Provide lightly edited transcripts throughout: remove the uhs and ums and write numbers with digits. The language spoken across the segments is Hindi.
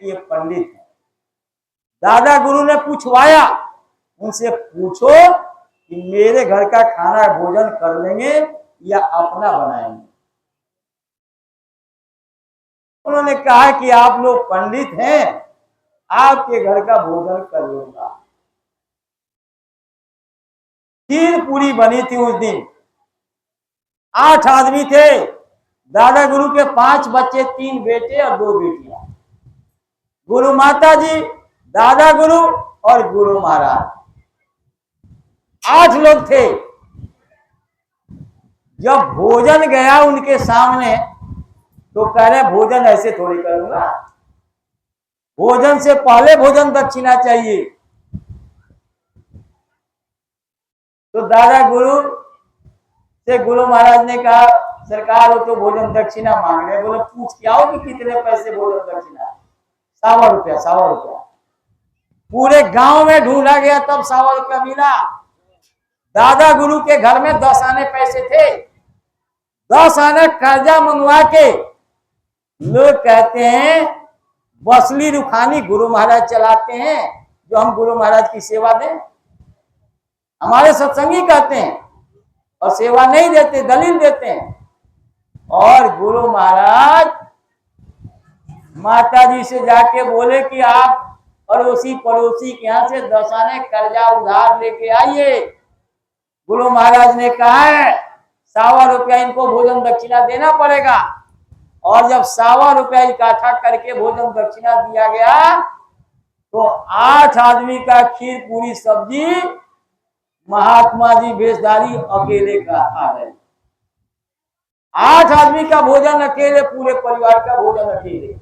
कि ये पंडित है। दादा गुरु ने पूछवाया, उनसे पूछो कि मेरे घर का खाना भोजन कर लेंगे या अपना बनाएंगे। उन्होंने कहा कि आप लोग पंडित हैं, आपके घर का भोजन कर लूंगा। खीर पूरी बनी थी उस दिन। 8 आदमी थे। दादा गुरु के 5 बच्चे, 3 बेटे और 2 बेटियां। गुरु माता जी, दादा गुरु और गुरु महाराज, 8 लोग थे। जब भोजन गया उनके सामने तो कह रहे भोजन ऐसे थोड़ी करूंगा, भोजन से पहले भोजन दक्षिणा चाहिए। तो दादा गुरु से गुरु महाराज ने कहा, सरकार हो तो भोजन दक्षिणा मांग रहे। बोले पूछ के आओ कि कितने पैसे भोजन दक्षिणा। 100 रुपया, 100 रुपया। पूरे गांव में ढूंढा गया तब 100 रुपया मिला। दादा गुरु के घर में 10 आने पैसे थे। 10 आने कर्जा मंगवा के लोग कहते हैं बसली रुखानी गुरु महाराज चलाते हैं, जो हम गुरु महाराज की सेवा दें। हमारे सत्संगी कहते हैं और सेवा नहीं देते, दलील देते हैं। और गुरु महाराज माता जी से जाके बोले कि आप अड़ोसी पड़ोसी के यहाँ से 10 आने कर्जा उधार लेके आइए। गुरु महाराज ने कहा है 100 रुपया इनको भोजन दक्षिणा देना पड़ेगा। और जब 100 रुपया इकट्ठा करके भोजन दक्षिणा दिया गया तो 8 आदमी का खीर पूरी सब्जी महात्मा जी भेषधारी अकेले का आ गए। 8 आदमी का भोजन अकेले, पूरे परिवार का भोजन अकेले।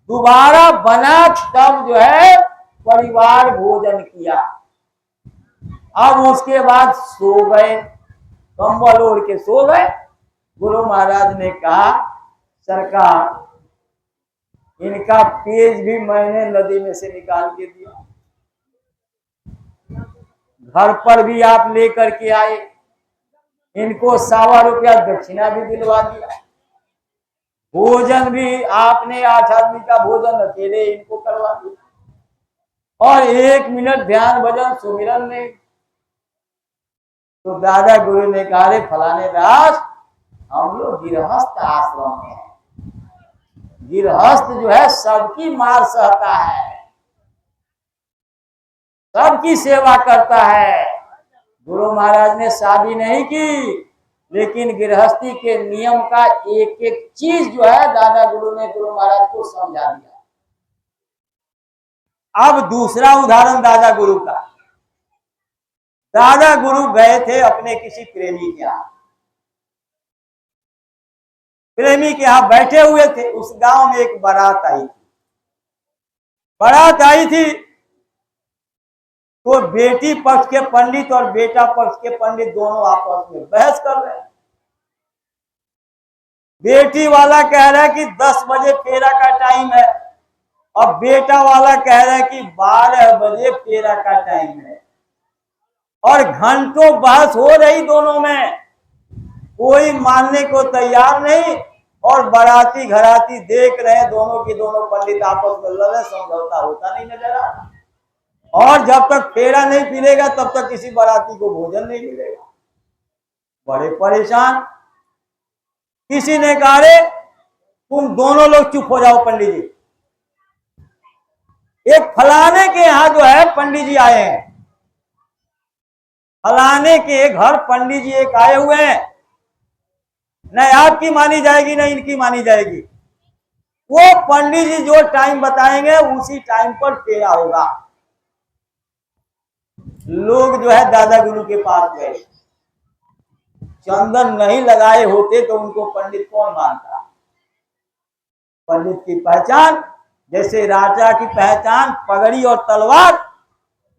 दोबारा बना तब जो है परिवार भोजन किया। अब उसके बाद सो गए, कंबल ओढ़ के सो गए। गुरु महाराज ने कहा सरकार, इनका पेज भी मैंने नदी में से निकाल के दिया, घर पर भी आप लेकर के आए, इनको 100 रुपया दक्षिणा भी दिलवा दिया, भोजन भी आपने 8 आदमी का भोजन अकेले इनको करवा दिया, और 1 मिनट ध्यान भजन सुमिरन नहीं। तो दादा गुरु ने कहा रे फलाने दास, हम लोग गृहस्थ आश्रम में हैं। गृहस्थ जो है सबकी मार सहता है, सबकी सेवा करता है। गुरु महाराज ने शादी नहीं की, लेकिन गृहस्थी के नियम का एक एक चीज जो है दादा गुरु ने गुरु महाराज को समझा दिया। अब दूसरा उदाहरण दादा गुरु का। दादा गुरु गए थे अपने किसी प्रेमी के यहाँ। प्रेमी के यहाँ बैठे हुए थे। उस गांव में एक बारात आई थी। बारात आई थी तो बेटी पक्ष के पंडित और बेटा पक्ष के पंडित दोनों आपस में बहस कर रहे हैं। बेटी वाला कह रहा है कि 10 बजे फेरा का टाइम है, और बेटा वाला कह रहा है कि 12 बजे फेरा का टाइम है। और घंटों बहस हो रही दोनों में, कोई मानने को तैयार नहीं। और बाराती घराती देख रहे हैं दोनों की दोनों पंडित आपस में लड़े, समझौता होता नहीं नजर आ रहा। और जब तक फेरा नहीं पिलेगा तब तक किसी बाराती को भोजन नहीं मिलेगा। बड़े परेशान। किसी ने कहा रे तुम दोनों लोग चुप हो जाओ पंडित जी, एक फलाने के यहाँ जो है पंडित जी आए हैं, फलाने के घर पंडित जी एक आए हुए हैं, न आपकी मानी जाएगी न इनकी मानी जाएगी। वो पंडित जी जो टाइम बताएंगे उसी टाइम पर फेरा होगा। लोग जो है दादा गुरु के पास गए। चंदन नहीं लगाए होते तो उनको पंडित कौन मानता। पंडित की पहचान जैसे राजा की पहचान पगड़ी और तलवार,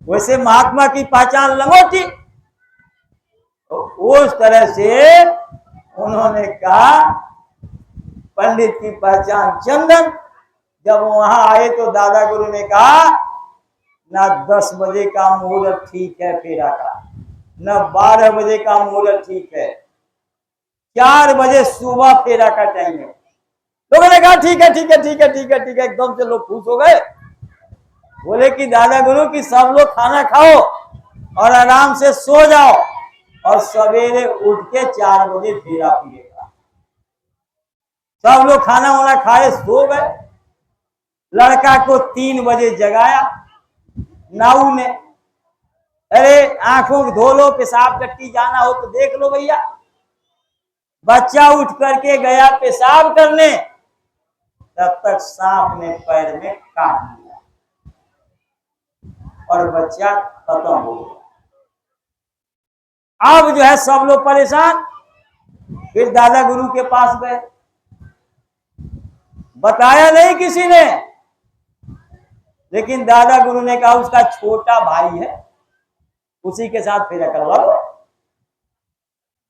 वैसे महात्मा की पहचान लंगोटी। तो उस तरह से उन्होंने कहा पंडित की पहचान चंदन। जब वहां आए तो दादा गुरु ने कहा ना 10 बजे का मुहूर्त ठीक है फेरा का, न 12 बजे का मुहूर्त ठीक है, 4 बजे सुबह फेरा का टाइम है। लोगों ने कहा ठीक है ठीक है ठीक है ठीक है ठीक है, एकदम से लोग खुश हो गए। बोले कि दादा गुरु की सब लोग खाना खाओ और आराम से सो जाओ और सवेरे उठ के 4 बजे फेरा पिएगा। सब लोग खाना वाना खाए सो गए। लड़का को 3 बजे जगाया नाऊ ने, अरे आंखों धो लो, पेशाब टट्टी जाना हो तो देख लो भैया। बच्चा उठ करके गया पेशाब करने, तब तक सांप ने पैर में काट लिया और बच्चा खत्म हो गया। अब जो है सब लोग परेशान। फिर दादा गुरु के पास गए, बताया नहीं किसी ने, लेकिन दादा गुरु ने कहा उसका छोटा भाई है, उसी के साथ फेरा करवा लो।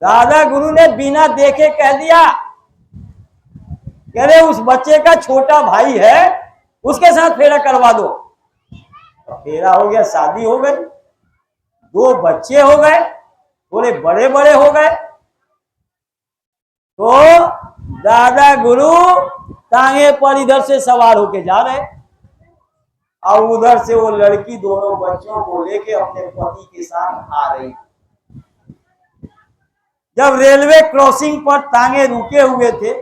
दादा गुरु ने बिना देखे कह दिया, कह रहे उस बच्चे का छोटा भाई है, उसके साथ फेरा करवा दो। तो फेरा हो गया, शादी हो गई, 2 बच्चे हो गए, थोड़े बड़े बड़े हो गए। तो दादा गुरु टांगे पर इधर से सवार होके जा रहे और उधर से वो लड़की दोनों बच्चों को लेके अपने पति के साथ आ रही। जब रेलवे क्रॉसिंग पर टांगे रुके हुए थे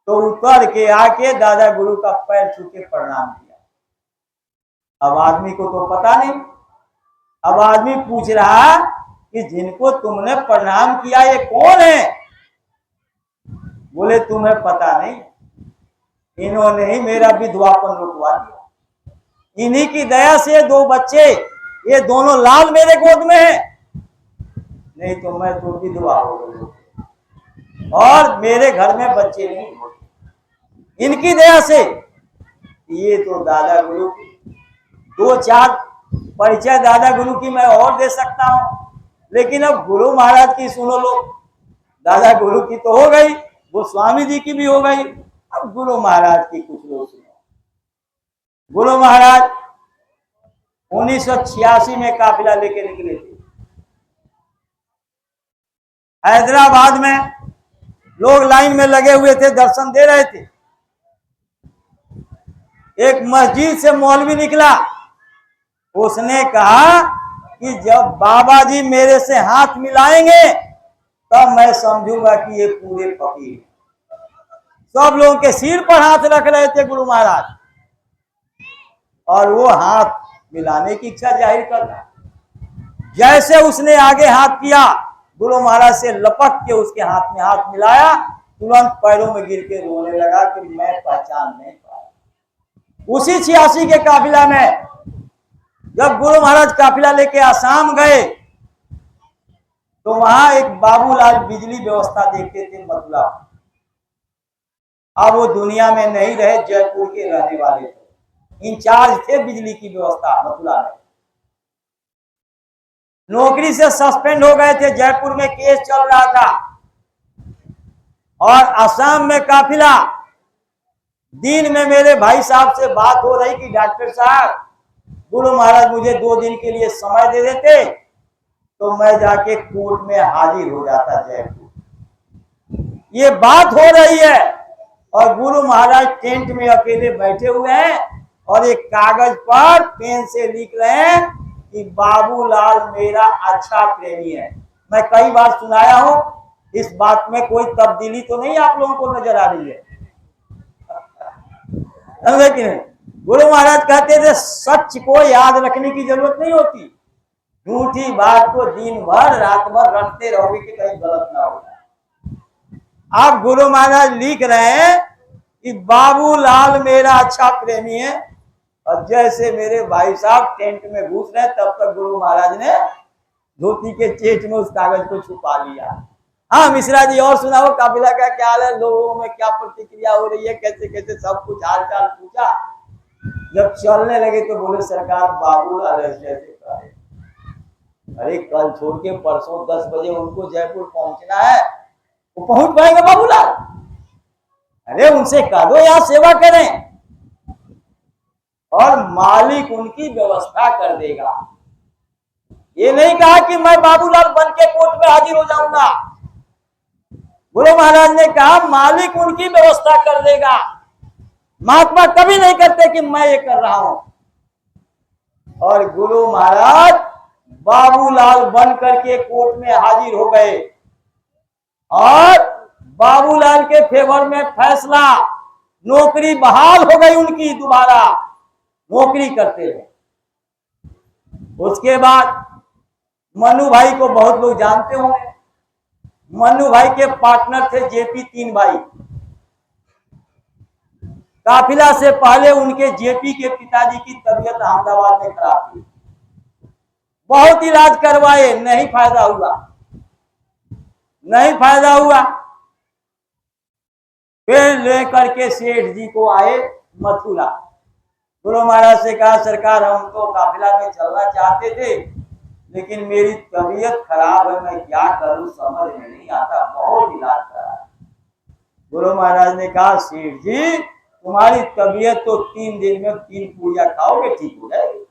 तो उतर के आके दादा गुरु का पैर छू के प्रणाम किया। अब आदमी को तो पता नहीं, अब आदमी पूछ रहा कि जिनको तुमने प्रणाम किया ये कौन है? बोले तुम्हें पता नहीं, इन्होंने ही मेरा विधवापन रुकवा दिया, इन्हीं की दया से 2 बच्चे, ये दोनों लाल मेरे गोद में है, नहीं तो मैं तो विधवा हो गई और मेरे घर में बच्चे नहीं होते, इनकी दया से। ये तो दादा गुरु की 2-4 परिचय दादा गुरु की मैं और दे सकता हूं, लेकिन अब गुरु महाराज की सुनो लो। दादा गुरु की तो हो गई, वो स्वामी जी की भी हो गई, अब गुरु महाराज की कुछ लोग सुनो। गुरु महाराज 1986 में काफिला लेके निकले थे। हैदराबाद में लोग लाइन में लगे हुए थे, दर्शन दे रहे थे। एक मस्जिद से मौलवी निकला, उसने कहा कि जब बाबा जी मेरे से हाथ मिलाएंगे तब मैं समझूंगा कि ये पूरे फकीर हैं। सब लोगों के सिर पर हाथ रख रहे थे गुरु महाराज, और वो हाथ मिलाने की इच्छा जाहिर कर रहा। जैसे उसने आगे हाथ किया, गुरु महाराज से लपक के उसके हाथ में हाथ मिलाया, तुरंत पैरों में गिर के रोने लगा कि मैं पहचान नहीं पाया। उसी 86 के काफिला में जब गुरु महाराज काफिला लेके आसाम गए तो वहां एक बाबूलाल बिजली व्यवस्था देखते थे मथुरा। अब वो दुनिया में नहीं रहे, जयपुर के रहने वाले थे, इंचार्ज थे बिजली की व्यवस्था मथुरा में। नौकरी से सस्पेंड हो गए थे, जयपुर में केस चल रहा था और असम में काफिला। दिन में मेरे भाई साहब से बात हो रही कि डॉक्टर साहब गुरु महाराज मुझे 2 दिन के लिए समय दे देते तो मैं जाके कोर्ट में हाजिर हो जाता जयपुर। ये बात हो रही है और गुरु महाराज टेंट में अकेले बैठे हुए हैं और एक कागज पर पेन से लिख रहे हैं कि बाबूलाल मेरा अच्छा प्रेमी है। मैं कई बार सुनाया हूं, इस बात में कोई तब्दीली तो नहीं आप लोगों को नजर आ रही है? लेकिन गुरु महाराज कहते थे सच को याद रखने की जरूरत नहीं होती, झूठी बात को दिन भर रात भर रटते रहोगे कि कहीं गलत ना हो। आप गुरु महाराज लिख रहे हैं कि बाबूलाल मेरा अच्छा प्रेमी है, और जैसे मेरे भाई साहब टेंट में घुस रहे तब तक गुरु महाराज ने धोती के चेट में उस कागज को छुपा लिया। हाँ मिश्रा जी, और सुनाओ काफिला का क्या हाल है, लोगों में क्या प्रतिक्रिया हो रही है, कैसे कैसे सब कुछ हाल चाल पूछा। जब चलने लगे तो बोले सरकार बाबूलाल ऐसे कहे। अरे कल छोड़ के परसों 10 बजे उनको जयपुर पहुंचना है, वो पहुंच पाएंगे बाबूलाल? अरे उनसे कह दो यहाँ सेवा करें और मालिक उनकी व्यवस्था कर देगा। ये नहीं कहा कि मैं बाबूलाल बन के कोर्ट में हाजिर हो जाऊंगा। गुरु महाराज ने कहा मालिक उनकी व्यवस्था कर देगा, महात्मा कभी नहीं करते कि मैं ये कर रहा हूं। और गुरु महाराज बाबूलाल बन करके कोर्ट में हाजिर हो गए और बाबूलाल के फेवर में फैसला, नौकरी बहाल हो गई उनकी, दोबारा नौकरी करते रहे। उसके बाद मनु भाई को बहुत लोग जानते होंगे, मनु भाई के पार्टनर थे जेपी तीन भाई। काफिला से पहले उनके जेपी के पिताजी की तबीयत अहमदाबाद में खराब थी, बहुत इलाज करवाए, नहीं फायदा हुआ, नहीं फायदा हुआ। फिर लेकर के सेठ जी को आए मथुरा। गुरु महाराज से कहा सरकार हम तो काफिला में चलना चाहते थे लेकिन मेरी तबीयत खराब है, मैं क्या करूं समझ में नहीं आता, बहुत इलाज करा। गुरु महाराज ने कहा सेठ जी तुम्हारी तबीयत तो 3 दिन में 3 पूजा खाओगे ठीक हो जाएगी,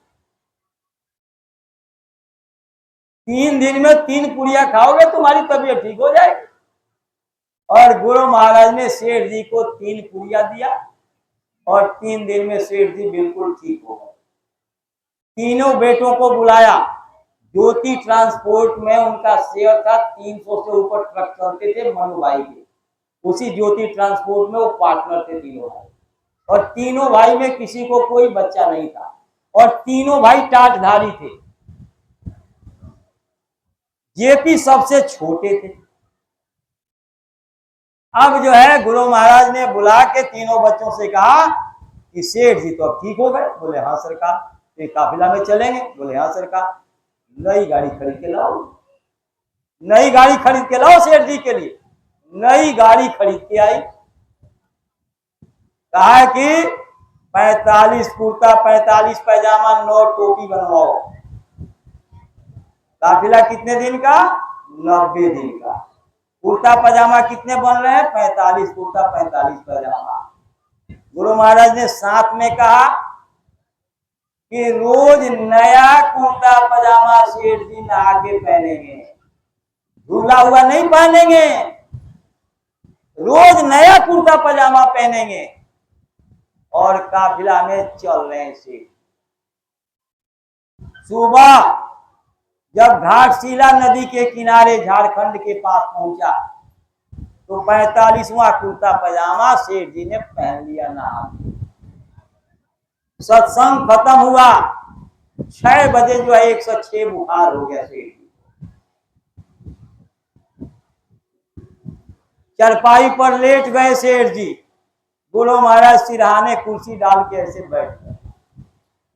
3 दिन में 3 पूड़िया खाओगे तुम्हारी तबीयत ठीक हो जाएगी। और गुरु महाराज ने सेठ जी को 3 पूड़िया दिया और 3 दिन में सेठ जी बिल्कुल ठीक हो गए। तीनों बेटों को बुलाया, ज्योति ट्रांसपोर्ट में उनका शेयर था, 300 से ऊपर ट्रक चलते थे मनु भाई के, उसी ज्योति ट्रांसपोर्ट में वो पार्टनर थे तीनों भाई। और तीनों भाई में किसी को कोई बच्चा नहीं था और तीनों भाई टाटधारी थे। जेपी सबसे छोटे थे। अब जो है गुरु महाराज ने बुला के तीनों बच्चों से कहा कि सेठ जी तो अब ठीक हो गए, बोले हाँ सरकार, तो काफिला में चलेंगे, बोले हाँ सरकार। नई गाड़ी खरीद के लाओ, नई गाड़ी खरीद के लाओ सेठ जी के लिए। नई गाड़ी खरीद के आई, कहा कि 45 कुर्ता 45 पैजामा 9 टोपी बनवाओ। काफिला कितने दिन का? 90 दिन का। कुर्ता पजामा कितने बन रहे हैं? 45 कुर्ता 45 पजामा। गुरु महाराज ने साथ में कहा कि रोज नया कुर्ता पजामा सेठ जी नहा के पहनेंगे, धुला हुआ नहीं पहनेंगे, रोज नया कुर्ता पजामा पहनेंगे और काफिला में चल रहे से। सुबह जब घाटशिला नदी के किनारे झारखंड के पास पहुंचा तो 45वां कुर्ता पजामा सेठ जी ने पहन लिया नहा। सत्संग खत्म हुआ, 6 बजे जो है 106 बुखार हो गया सेठ जी। चरपाई पर लेट गए सेठ जी। गुरु महाराज सिरहाने कुर्सी डाल के ऐसे बैठ गए।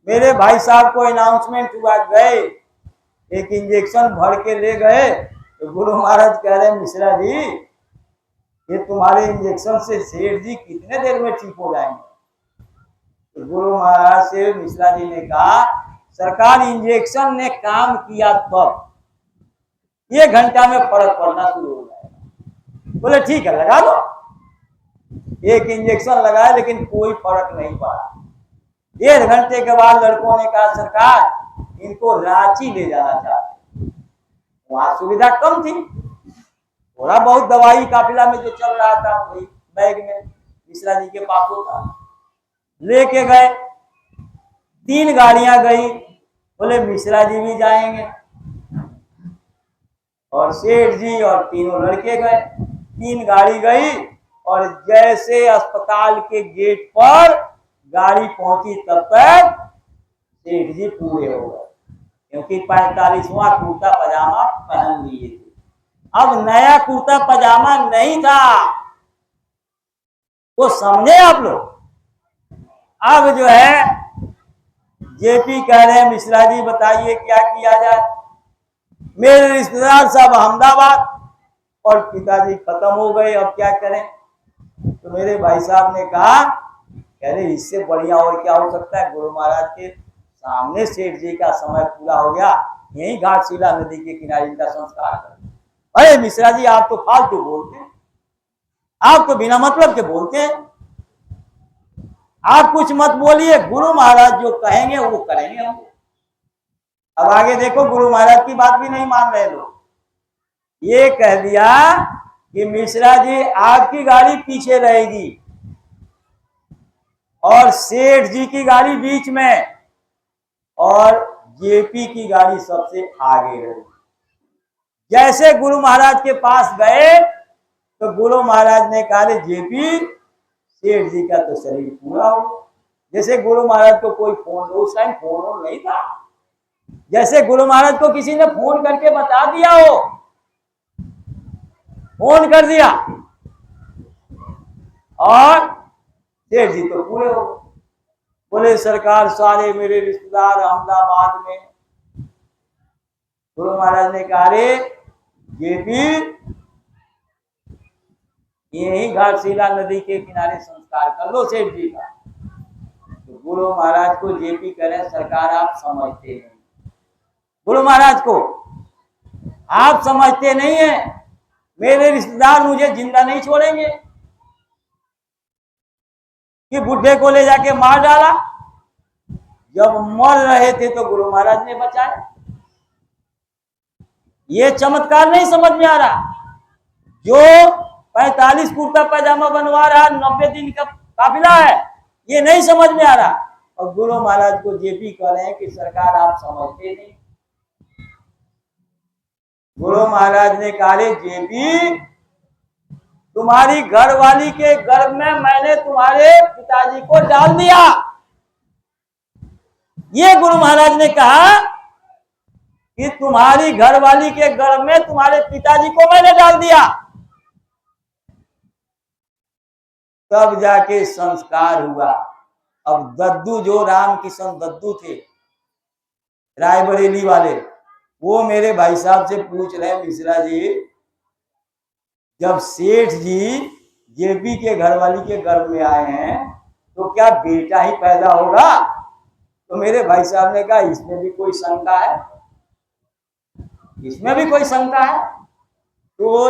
मेरे भाई साहब को अनाउंसमेंट हुआ, गए एक इंजेक्शन भर के ले गए तो गुरु महाराज कह रहे मिश्रा जी ये तुम्हारे इंजेक्शन से सेठ जी कितने देर में ठीक हो जाएंगे? तो गुरु महाराज से मिश्रा जी ने कहा सरकार इंजेक्शन ने काम किया तब 1 घंटा में फर्क पड़ना शुरू हो जाएगा। बोले ठीक है लगा दो। 1 इंजेक्शन लगाया लेकिन कोई फर्क नहीं पड़ा। 1.5 घंटे के बाद लड़कों ने कहा सरकार इनको रांची ले जाना चाहते, वहां सुविधा कम थी, थोड़ा बहुत दवाई काफिला में जो चल रहा था वही बैग में मिश्रा जी के पास होता, लेके गए। 3 गाड़ियां गई, बोले मिश्रा जी भी जाएंगे और सेठ जी और तीनों लड़के गए। 3 गाड़ी गई और जैसे अस्पताल के गेट पर गाड़ी पहुंची तब तक सेठ जी पूरे हो गए, क्योंकि 45वां कुर्ता पजामा पहन लिए थे। अब नया कुर्ता पजामा नहीं था, तो समझे आप लोग। अब जो है जेपी कह रहे हैं मिश्रा जी बताइए क्या किया जाए। मेरे रिश्तेदार साहब अहमदाबाद और पिताजी खत्म हो गए, अब क्या करें? तो मेरे भाई साहब ने कहा कह रहे इससे बढ़िया और क्या हो सकता है, गुरु महाराज के सामने सेठ जी का समय पूरा हो गया, यही घाटशिला नदी के किनारे इनका संस्कार कर। अरे मिश्रा जी आप तो फालतू बोलते हैं, आप तो बिना मतलब के बोलते हैं, आप कुछ मत बोलिए, गुरु महाराज जो कहेंगे वो करेंगे हम। अब आगे देखो गुरु महाराज की बात भी नहीं मान रहे लोग। ये कह दिया कि मिश्रा जी आपकी गाड़ी पीछे रहेगी और सेठ जी की गाड़ी बीच में और जेपी की गाड़ी सबसे आगे रहेगी। जैसे गुरु महाराज के पास गए तो गुरु महाराज ने कहा जेपी सेठ जी का तो शरीर पूरा हो। जैसे गुरु महाराज को कोई फोन, उस टाइम फोन नहीं था, जैसे गुरु महाराज को किसी ने फोन करके बता दिया हो, फोन कर दिया और सेठ जी तो पूरे हो। बोले सरकार सारे मेरे रिश्तेदार अहमदाबाद में। गुरु महाराज ने कहा रे जेपी यही घाटशिला नदी के किनारे संस्कार कर लो सेठ जी का। तो गुरु महाराज को जेपी करें सरकार आप समझते नहीं, गुरु महाराज को आप समझते नहीं है, मेरे रिश्तेदार मुझे जिंदा नहीं छोड़ेंगे कि बुढ़े को ले जाके मार डाला। जब मर रहे थे तो गुरु महाराज ने बचाया। ये चमत्कार नहीं समझ में आ रहा। जो 45 कुर्ता पैजामा बनवा रहा 90 दिन का काफिला है, ये नहीं समझ में आ रहा। और गुरु महाराज को जेपी कह रहे हैं कि सरकार आप समझते नहीं। गुरु महाराज ने कहा जेपी तुम्हारी घरवाली के गर्भ में मैंने तुम्हारे पिताजी को डाल दिया। ये गुरु महाराज ने कहा कि तुम्हारी घरवाली के गर्भ में तुम्हारे पिताजी को मैंने डाल दिया। तब जाके संस्कार हुआ। अब दद्दू, जो रामकिशन दद्दू थे रायबरेली वाले, वो मेरे भाई साहब से पूछ रहे हैं मिश्रा जी जब सेठ जी जेपी के घरवाली के गर्भ में आए हैं तो क्या बेटा ही पैदा होगा? तो मेरे भाई साहब ने कहा इसमें भी कोई शंका है, इसमें भी कोई शंका है? तो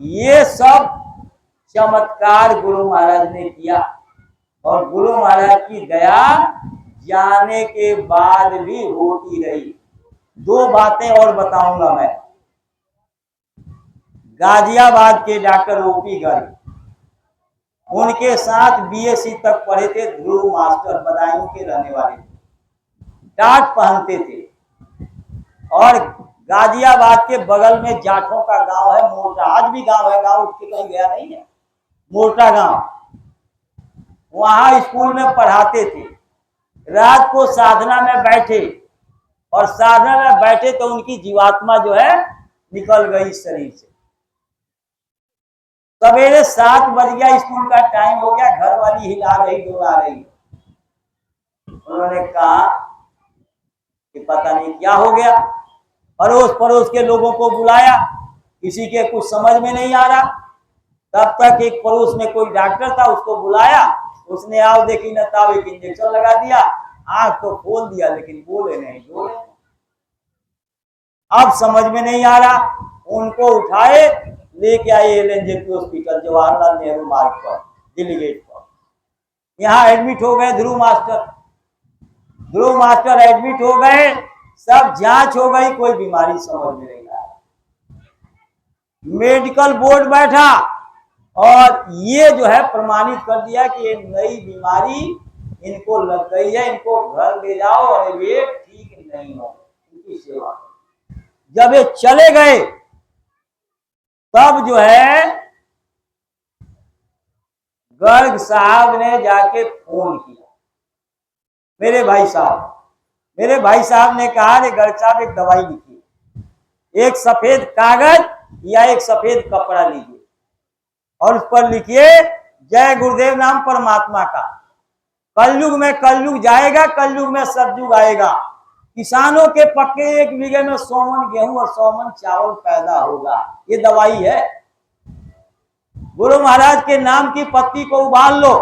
ये सब चमत्कार गुरु महाराज ने किया और गुरु महाराज की दया जाने के बाद भी होती रही। दो बातें और बताऊंगा मैं। गाजियाबाद के डॉक्टर ओपी गर्ग, उनके साथ बीएससी तक पढ़े थे ध्रुव मास्टर, बदायूं के रहने वाले, टाट पहनते थे। और गाजियाबाद के बगल में जाठों का गांव है मोरटा, आज भी गांव है, गांव उठ के कहीं गया नहीं है, मोरटा गांव। वहां स्कूल में पढ़ाते थे। रात को साधना में बैठे और साधना में बैठे तो उनकी जीवात्मा जो है निकल गई शरीर से। सवेरे 7 बज गया, स्कूल का टाइम हो गया, घर वाली हिला रही डोला रही। उन्होंने कहा कि पता नहीं क्या हो गया। अड़ोस पड़ोस के लोगों को बुलाया, किसी के कुछ समझ में नहीं आ रहा। तब तक एक पड़ोस में कोई डॉक्टर था, उसको बुलाया, उसने आओ देखी न ताओ एक इंजेक्शन लगा दिया, आंख तो खोल दिया लेकिन बोले नहीं बोले। अब समझ में नहीं आ रहा, उनको उठाए लेके आए एलएनजेपी हॉस्पिटल जवाहरलाल नेहरू मार्ग पर, दिल्ली गेट पर। यहाँ एडमिट हो गए ध्रुव मास्टर। ध्रुव मास्टर एडमिट हो गए, सब जांच हो गई, कोई बीमारी समझ में नहीं आया। मेडिकल बोर्ड बैठा और ये जो है प्रमाणित कर दिया कि ये नई बीमारी इनको लग गई है, इनको घर ले जाओ और ये ठीक नहीं हो, इनकी सेवा। जब ये चले गए तब जो है गर्ग साहब ने जाके फोन किया मेरे भाई साहब। मेरे भाई साहब ने कहा गर्ग साहब एक दवाई लिखिए, एक सफेद कागज या एक सफेद कपड़ा लीजिए और उस पर लिखिए जय गुरुदेव नाम परमात्मा का। कलयुग में कलयुग जाएगा, कलयुग में सतयुग आएगा। किसानों के पक्के 1 बीघे में 100 मन गेहूं और 100 मन चावल पैदा होगा। ये दवाई है। गुरु महाराज के नाम की पत्ती को उबाल लो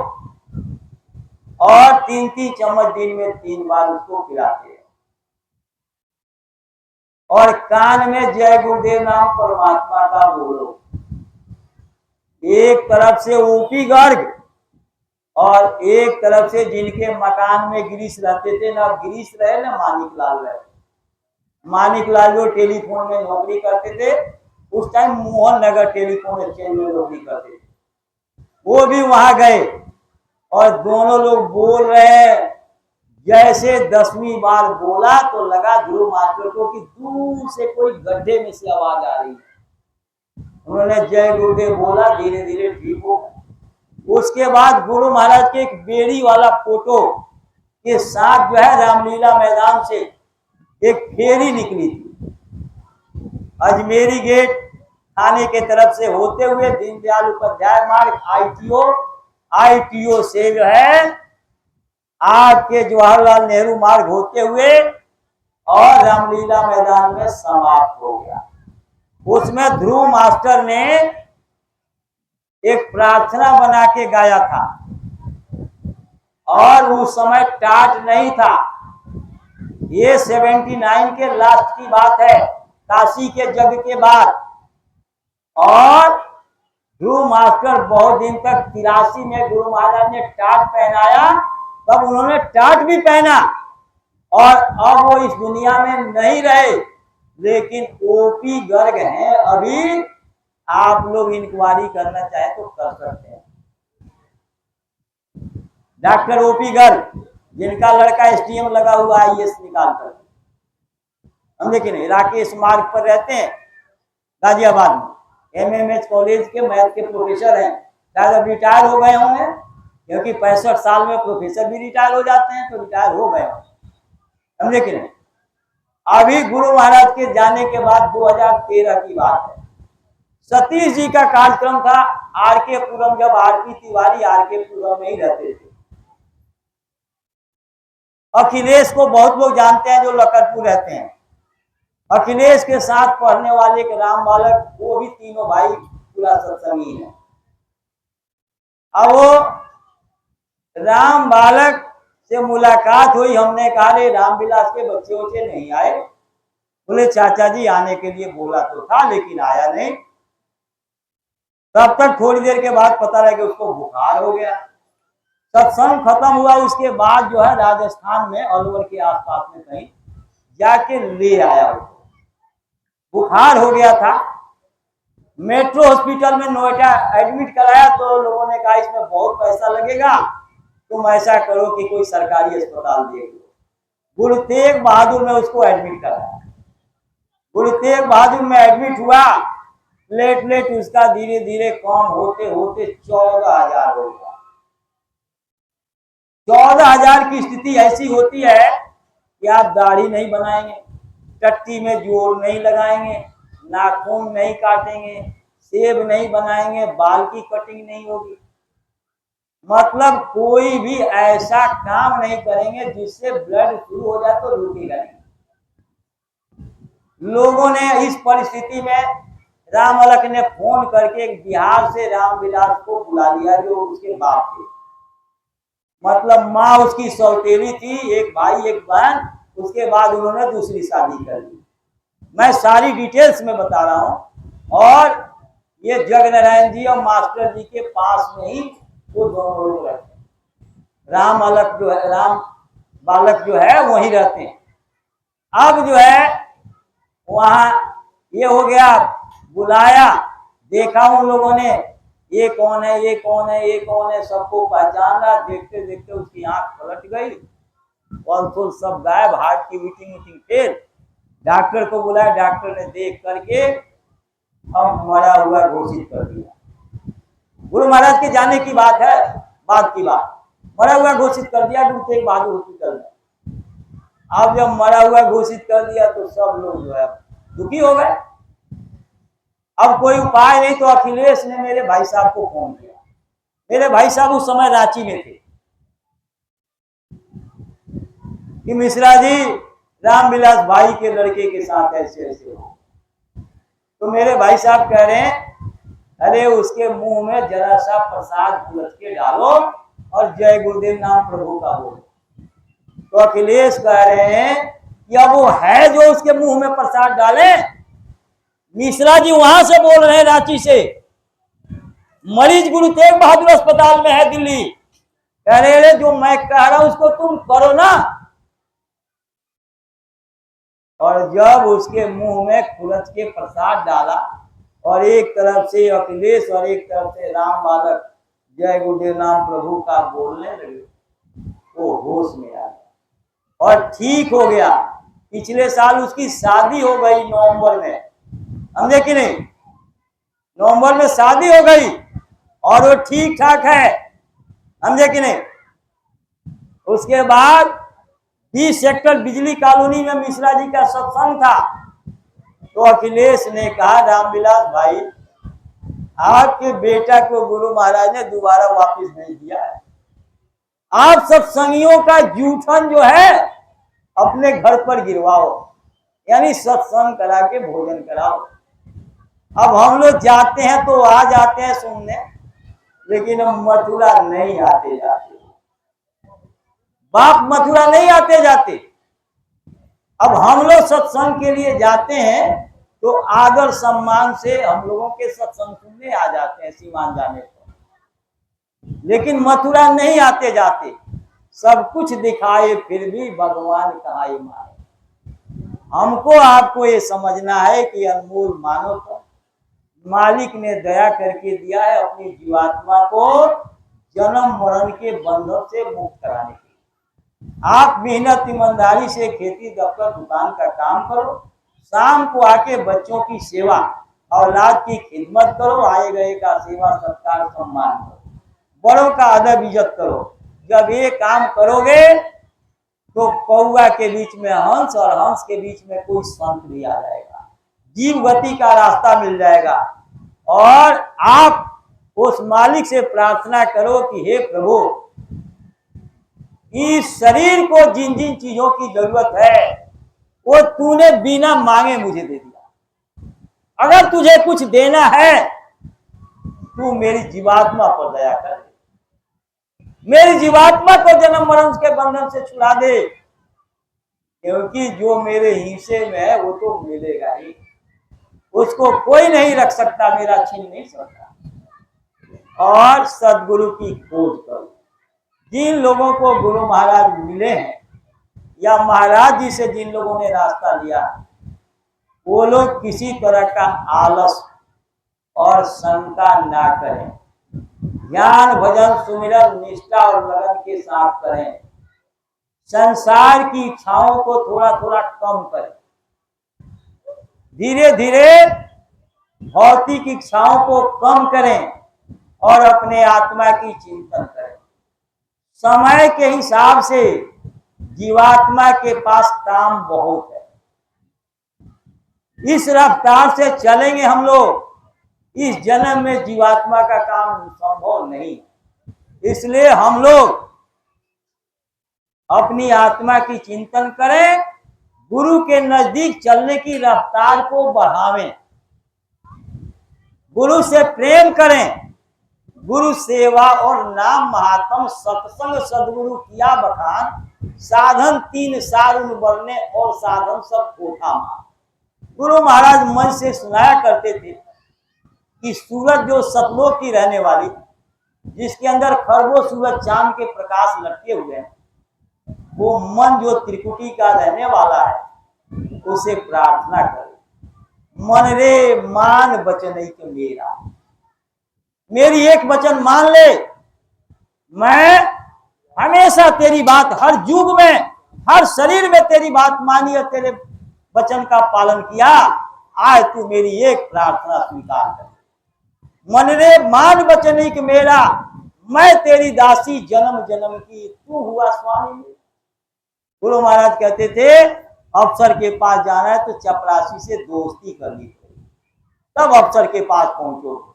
और 3-3 चम्मच दिन में 3 बार उसको पिलाते हैं और कान में जय गुरुदेव नाम परमात्मा का बोलो। एक तरफ से ओपी गर्ग और एक तरफ से जिनके मकान में गिरीश रहते थे, ना गिरीश रहे ना मानिक लाल रहे। मानिक लाल जो टेलीफोन में नौकरी करते थे, उस time Mohan Nagar telephone exchange में नौकरी करते थे, वो भी वहां गए और दोनों लोग बोल रहे हैं। जैसे 10वीं बार बोला तो लगा ध्रुव मास्टर को कि दूर से कोई गड्ढे में से आवाज आ रही है। उन्होंने जय गुरुदेव बोला, धीरे धीरे ठीक हो। उसके बाद गुरु महाराज के एक बेड़ी वाला फोटो के साथ जो है रामलीला मैदान से एक फेरी निकली थी, अजमेरी गेट थाने के तरफ से होते हुए दीनदयाल उपाध्याय मार्ग आईटीओ से जो है आज के जवाहरलाल नेहरू मार्ग होते हुए और रामलीला मैदान में समाप्त हो गया। उसमें ध्रुव मास्टर ने एक प्रार्थना बना के गाया था और उस समय टाट नहीं था। ये 79 के लास्ट की बात है, काशी के जग के बाद। और ध्रुव मास्टर बहुत दिन तक 83 में गुरु महाराज ने टाट पहनाया, तब उन्होंने टाट भी पहना और अब वो इस दुनिया में नहीं रहे, लेकिन ओपी गर्ग हैं अभी। आप लोग इंक्वायरी करना चाहे तो कर सकते हैं। डॉक्टर ओपी गर्ग, जिनका लड़का एसडीएम लगा हुआ आईएएस निकाल कर, हम देखे नहीं, राकेश मार्ग पर रहते हैं गाजियाबाद में, एमएमएच कॉलेज के मैथ के प्रोफेसर हैं। शायद अब रिटायर हो गए होंगे, क्योंकि 65 साल में प्रोफेसर भी रिटायर हो जाते हैं, तो रिटायर हो गए होंगे, हम देखे नहीं। अभी गुरु महाराज के जाने के बाद 2013 की बात है, सतीश जी का कार्यक्रम था आरके पुरम, जब आरपी तिवारी आरके पुरम में ही रहते थे। अखिलेश को बहुत लोग जानते हैं जो लखनपुर रहते हैं। अखिलेश के साथ पढ़ने वाले के राम बालक, वो भी तीनों भाई पूरा सत्संगी है। अब वो राम बालक से मुलाकात हुई, हमने कहा रे रामविलास के बच्चे उच्चे नहीं आए? बोले चाचा जी आने के लिए बोला तो था लेकिन आया नहीं। तब तक थोड़ी देर के बाद पता लगा कि उसको बुखार हो गया। सत्संग खत्म हुआ, उसके बाद जो है राजस्थान में अलवर के आसपास में कहीं जाके ले आया उसको, बुखार हो गया था। मेट्रो हॉस्पिटल में नोएडा एडमिट कराया तो लोगों ने कहा इसमें बहुत पैसा लगेगा, तुम ऐसा करो कि कोई सरकारी अस्पताल देख लो। गुरु तेग बहादुर में उसको एडमिट कराया। गुरु तेग बहादुर में एडमिट हुआ, प्लेटलेट उसका धीरे धीरे कम होते होते 14,000 हो गया। 14,000 की स्थिति ऐसी होती है कि आप दाढ़ी नहीं बनाएंगे, टट्टी में जोड़ नहीं लगाएंगे, नाखून नहीं काटेंगे, सेब नहीं बनाएंगे, बाल की कटिंग नहीं होगी, मतलब कोई भी ऐसा काम नहीं करेंगे जिससे ब्लड शुरू हो जाए तो रुकेगा नहीं। लोगों ने इस परिस्थिति में राम अलख ने फोन करके एक बिहार से रामविलास को बुला लिया, जो उसके बाप थे, मतलब माँ उसकी सौतेली थी, एक भाई एक बहन, उसके बाद उन्होंने दूसरी शादी कर ली। मैं सारी डिटेल्स में बता रहा हूं। और ये जगनारायण जी और मास्टर जी के पास में ही वो दोनों लोग रहते हैं। राम अलख जो है, राम बालक जो है वहीं रहते हैं। अब जो है वहां ये हो गया, बुलाया, देखा उन लोगों ने, ये कौन है, ये कौन है, ये कौन है, सबको पहचाना। देखते देखते उसकी आंख पलट गई, कंसोल सब गायब, हार्ट की मीटिंग फेल। डॉक्टर को बुलाया, डॉक्टर ने देख करके अब मरा हुआ घोषित कर दिया। गुरु महाराज के जाने की बात है, बाद की बात, मरा हुआ घोषित कर दिया गुरु तेग बहादुर हॉस्पिटल में। अब जब मरा हुआ घोषित कर दिया तो सब लोग जो है दुखी हो गए। अब कोई उपाय नहीं तो अखिलेश ने मेरे भाई साहब को फोन किया। मेरे भाई साहब उस समय रांची में थे कि मिश्रा जी रामविलास भाई के लड़के के साथ ऐसे ऐसे हो। तो मेरे भाई साहब कह रहे हैं अरे उसके मुंह में जरा सा प्रसाद उलट के डालो और जय गुरुदेव नाम प्रभु का बोलो। तो अखिलेश कह रहे हैं कि अब वो है जो उसके मुंह में प्रसाद डाले। मिश्रा जी वहां से बोल रहे हैं रांची से, मरीज गुरु तेग बहादुर अस्पताल में है दिल्ली, कह रहे जो मैं कह रहा हूं उसको तुम करो ना। और जब उसके मुंह में खुरच के प्रसाद डाला और एक तरफ से अखिलेश और एक तरफ से राम बालक जय गुरुदेव नाम प्रभु का बोलने लगे, वो होश में आ गया और ठीक हो गया। पिछले साल उसकी शादी हो गई नवंबर में, समझे कि नहीं, नवंबर में शादी हो गई और वो ठीक ठाक है, समझे कि नहीं। उसके बाद 20 सेक्टर बिजली कॉलोनी में मिश्रा जी का सत्संग था, तो अखिलेश ने कहा रामविलास भाई आपके बेटा को गुरु महाराज ने दोबारा वापस भेज दिया है, आप सत्संगियों का जूठन जो है अपने घर पर गिरवाओ, यानी सत्संग करा के भोजन कराओ। अब हम लोग जाते हैं तो आ जाते हैं सुनने, लेकिन हम मथुरा नहीं आते जाते, बाप मथुरा नहीं आते जाते। अब हम लोग सत्संग के लिए जाते हैं तो आदर सम्मान से हम लोगों के सत्संग सुनने आ जाते हैं सीमान जाने पर, लेकिन मथुरा नहीं आते जाते। सब कुछ दिखाए फिर भी भगवान कहाँ ही माने। हमको आपको ये समझना है कि अनमोल मानव को मालिक ने दया करके दिया है अपनी जीवात्मा को जन्म मरण के बंधन से मुक्त कराने के लिए। आप मेहनत ईमानदारी से खेती दफ्तर दुकान का काम करो, शाम को आके बच्चों की सेवा औलाद की खिदमत करो, आए गए का सेवा सत्कार सम्मान करो, बड़ों का अदब इज्जत करो। जब ये काम करोगे तो कौआ के बीच में हंस और हंस के बीच में कोई संत भी आ जाएगा, जीव गति का रास्ता मिल जाएगा। और आप उस मालिक से प्रार्थना करो कि हे प्रभु इस शरीर को जिन जिन चीजों की जरूरत है वो तूने बिना मांगे मुझे दे दिया। अगर तुझे कुछ देना है तू मेरी जीवात्मा पर दया कर, मेरी जीवात्मा को जन्म मरण के बंधन से छुड़ा दे, क्योंकि जो मेरे हिस्से में है वो तो मिलेगा ही, उसको कोई नहीं रख सकता, मेरा छीन नहीं सकता। और सदगुरु की खोज करो। जिन लोगों को गुरु महाराज मिले हैं या महाराज जी से जिन लोगों ने रास्ता लिया, वो लोग किसी तरह का आलस और शंका ना करें, ज्ञान भजन सुमिरन निष्ठा और लगन के साथ करें। संसार की इच्छाओं को थोड़ा थोड़ा कम करें, धीरे धीरे भौतिक इच्छाओं को कम करें और अपने आत्मा की चिंतन करें। समय के हिसाब से जीवात्मा के पास काम बहुत है, इस रफ्तार से चलेंगे हम लोग इस जन्म में जीवात्मा का काम संभव नहीं। इसलिए हम लोग अपनी आत्मा की चिंतन करें, गुरु के नजदीक चलने की रफ्तार को बढ़ावें, गुरु से प्रेम करें, गुरु सेवा और नाम महात्म सत्संग सदगुरु किया बखान, साधन 3 सारुन बरने और साधन सब कोठा मान। गुरु महाराज मन से सुनाया करते थे कि सूरज जो सतलोक की रहने वाली, जिसके अंदर खरबों सूरज चांद के प्रकाश लटके हुए हैं, वो मन जो त्रिकुटी का रहने वाला है उसे प्रार्थना करे, मन रे मान बचन के मेरा, मेरी एक वचन मान ले, मैं हमेशा तेरी बात, हर युग में हर शरीर में तेरी बात मानी और तेरे वचन का पालन किया, आज तू मेरी एक प्रार्थना स्वीकार कर। मन रे मान बचनिक मेरा, मैं तेरी दासी जन्म जन्म की, तू हुआ स्वामी। गुरु महाराज कहते थे अफसर के पास जाना है तो चपरासी से दोस्ती करनी पड़ेगी, तब अफसर के पास पहुंचोगे।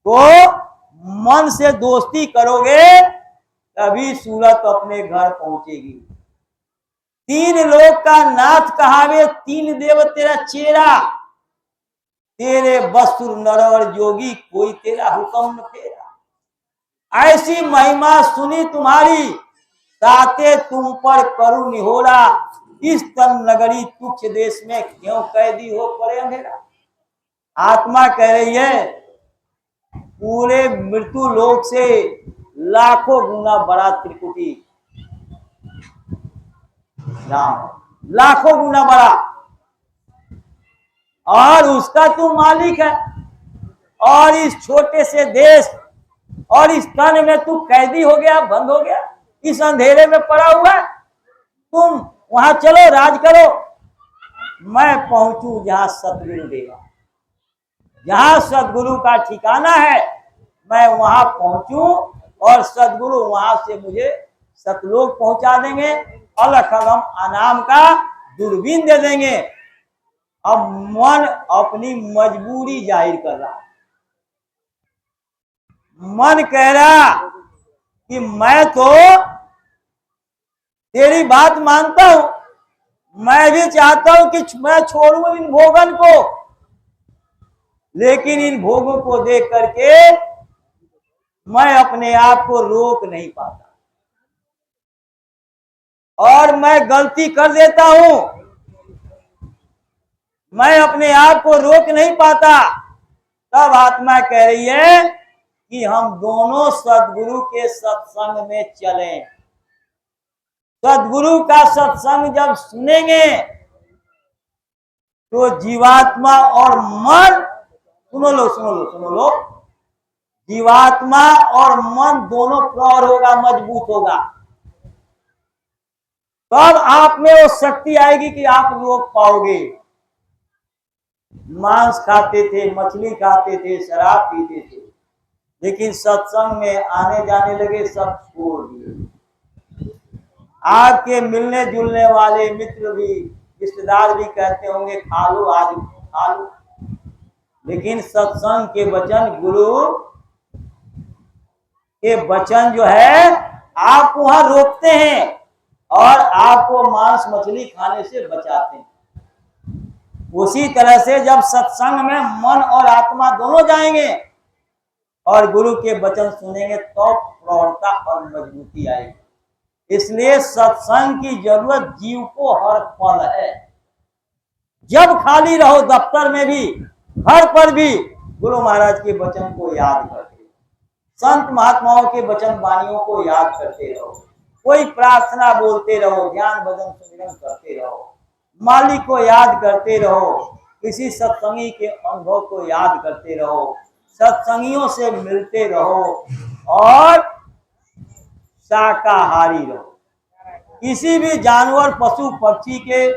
तो मन से दोस्ती करोगे तभी सूरत अपने घर पहुंचेगी। 3 लोग का नाथ कहावे 3 देव तेरा चेरा, तेरे बसुर नर और योगी कोई तेरा हुक्म न फेरा। ऐसी महिमा सुनी तुम्हारी, ताते तुम पर करू निहोरा, इस तन नगरी तुच्छ देश में क्यों कैदी हो पड़े अंधेरा। आत्मा कह रही है पूरे मृत्यु लोक से लाखों गुना बड़ा त्रिकुटी राम, लाखों गुना बड़ा, और उसका तू मालिक है। और इस छोटे से देश और इस तन में तू कैदी हो गया, बंद हो गया, इस अंधेरे में पड़ा हुआ। तुम वहां चलो, राज करो, मैं पहुंचू जहां सतगुरु देगा, जहां सदगुरु का ठिकाना है, मैं वहां पहुंचू और सदगुरु वहां से मुझे सतलोक पहुंचा देंगे, अलख अगम अनाम का दूरबीन दे देंगे। अब मन अपनी मजबूरी जाहिर कर रहा, मन कह रहा कि मैं तो तेरी बात मानता हूं, मैं भी चाहता हूं कि मैं छोड़ूं इन भोगन को, लेकिन इन भोगों को देख करके मैं अपने आप को रोक नहीं पाता और मैं गलती कर देता हूं, मैं अपने आप को रोक नहीं पाता। तब आत्मा कह रही है कि हम दोनों सदगुरु के सत्संग में चलें। सदगुरु का सत्संग जब सुनेंगे तो जीवात्मा और मन, सुनो लो, जीवात्मा और मन दोनों प्रौढ़ होगा, मजबूत होगा। तब आप में वो शक्ति आएगी कि आप रोक पाओगे। मांस खाते थे, मछली खाते थे, शराब पीते थे, लेकिन सत्संग में आने जाने लगे, सब छोड़ दिए। आपके मिलने जुलने वाले मित्र भी, रिश्तेदार भी कहते होंगे खा लो, आज खा लो, लेकिन सत्संग के वचन, गुरु के वचन जो है आप वहां रोकते हैं और आपको मांस मछली खाने से बचाते हैं। उसी तरह से जब सत्संग में मन और आत्मा दोनों जाएंगे और गुरु के वचन सुनेंगे तो प्रौढ़ता और मजबूती आएगी। इसलिए सत्संग की जरूरत जीव को हर पल है। जब खाली रहो, दफ्तर में भी, घर पर भी, गुरु महाराज के वचन को याद करते, संत महात्माओं के वचन वाणियों को याद करते रहो, कोई प्रार्थना बोलते रहो, ध्यान भजन सुमिरन करते रहो, मालिक को याद करते रहो, किसी सत्संगी के अनुभव को याद करते रहो, सत्संगियों से मिलते रहो और शाकाहारी रहो। किसी भी जानवर, पशु पक्षी के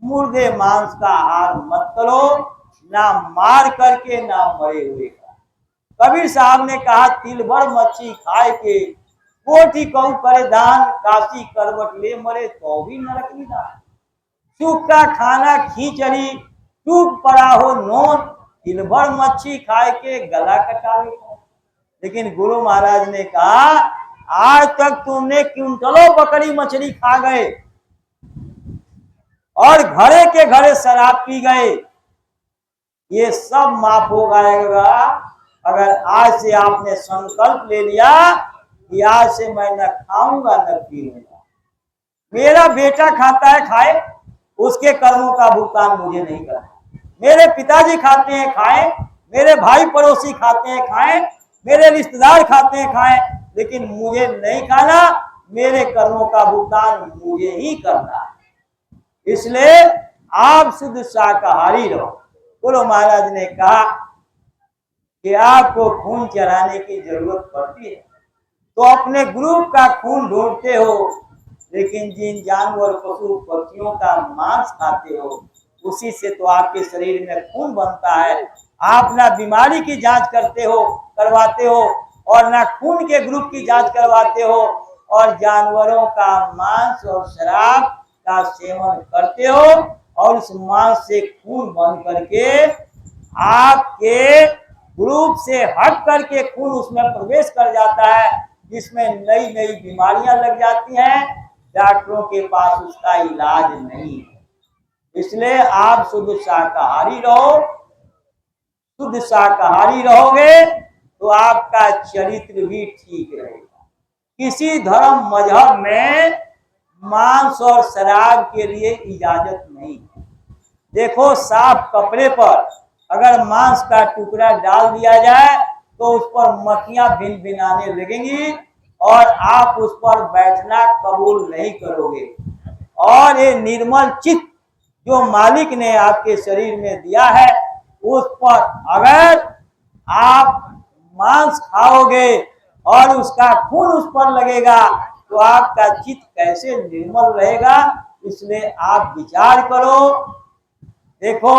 मुर्दे मांस का आहार मत करो, ना मार करके ना मरे हुए का। कबीर साहब ने कहा, तिल भर मच्छी खाए के कोटि कहू करे दान, काशी करवट ले मरे तो भी नरक निदान। सुख का खाना खींचड़ी, टूट पड़ा हो नोन, तिल भर मच्छी खाए के गला कटावे कौन। लेकिन गुरु महाराज ने कहा, आज तक तुमने क्विंटलों बकरी मछली खा गए और घरे के घरे शराब पी गए, ये सब माफ हो जाएगा अगर आज से आपने संकल्प ले लिया कि आज से मैं न खाऊंगा न पीऊंगा। मेरा बेटा खाता है, खाए, उसके कर्मों का भुगतान मुझे नहीं करना। मेरे पिताजी खाते हैं, खाएं, मेरे भाई पड़ोसी खाते हैं, खाएं, मेरे रिश्तेदार खाते हैं, खाएं, लेकिन मुझे नहीं खाना, मेरे कर्मों का भुगतान मुझे ही करना है। इसलिए आप शुद्ध शाकाहारी रहो। गुरु महाराज ने कहा कि आपको खून चढ़ाने की जरूरत पड़ती है तो अपने ग्रुप का खून ढूंढते हो, लेकिन जिन जानवर पशु पक्षियों का मांस खाते हो उसी से तो आपके शरीर में खून बनता है। आप ना बीमारी की जांच करवाते हो और ना खून के ग्रुप की जांच करवाते हो, और जानवरों का मांस और शराब का सेवन करते हो और उस मांस से खून बन करके आपके ग्रुप से हट करके खून उसमें प्रवेश कर जाता है, जिसमें नई नई बीमारियां लग जाती हैं, डॉक्टरों के पास उसका इलाज नहीं है। इसलिए आप शुद्ध शाकाहारी रहो। शुद्ध शाकाहारी रहोगे तो आपका चरित्र भी ठीक रहेगा। किसी धर्म मजहब में मांस और शराब के लिए इजाजत नहीं है। देखो, साफ कपड़े पर अगर मांस का टुकड़ा डाल दिया जाए तो उस पर मक्खियां भिन भिनाने लगेंगी और आप उस पर बैठना कबूल नहीं करोगे। और ये निर्मल चित्त जो मालिक ने आपके शरीर में दिया है, उस पर अगर आप मांस खाओगे और उसका खून उस पर लगेगा तो आपका चित्त कैसे निर्मल रहेगा। इसलिए आप विचार करो। देखो,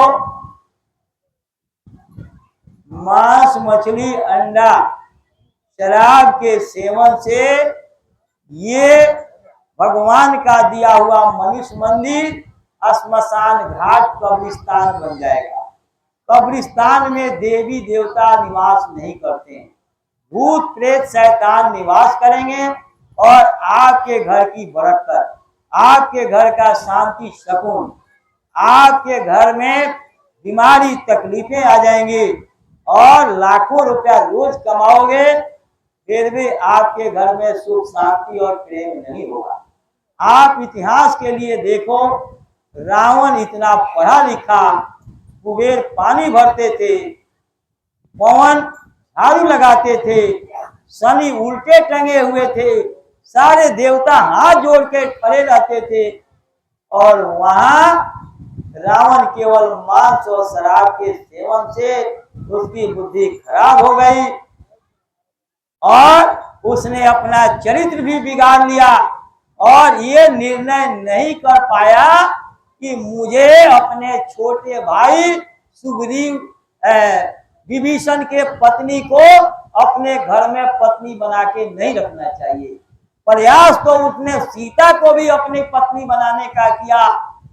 मांस, मछली, अंडा, शराब के सेवन से ये भगवान का दिया हुआ मनुष्य मंदिर श्मशान घाट कब्रिस्तान बन जाएगा। कब्रिस्तान में देवी देवता निवास नहीं करते हैं, भूत प्रेत शैतान निवास करेंगे और आपके घर की बरकत, आपके घर का शांति सुकून, आपके घर में बीमारी तकलीफें आ जाएंगी और लाखों रुपया रोज कमाओगे फिर भी आपके घर में सुख शांति और प्रेम नहीं होगा। आप इतिहास के लिए देखो, रावण इतना पढ़ा लिखा, कुबेर पानी भरते थे, पवन झाड़ू लगाते थे, शनि उल्टे टंगे हुए थे, सारे देवता हाथ जोड़ के खड़े रहते थे और वहां रावण केवल मांस और शराब के सेवन से उसकी बुद्धि खराब हो गई और उसने अपना चरित्र भी बिगाड़ लिया और ये निर्णय नहीं कर पाया कि मुझे अपने छोटे भाई सुग्रीव विभीषण के पत्नी को अपने घर में पत्नी बना के नहीं रखना चाहिए। प्रयास तो उसने सीता को भी अपनी पत्नी बनाने का किया,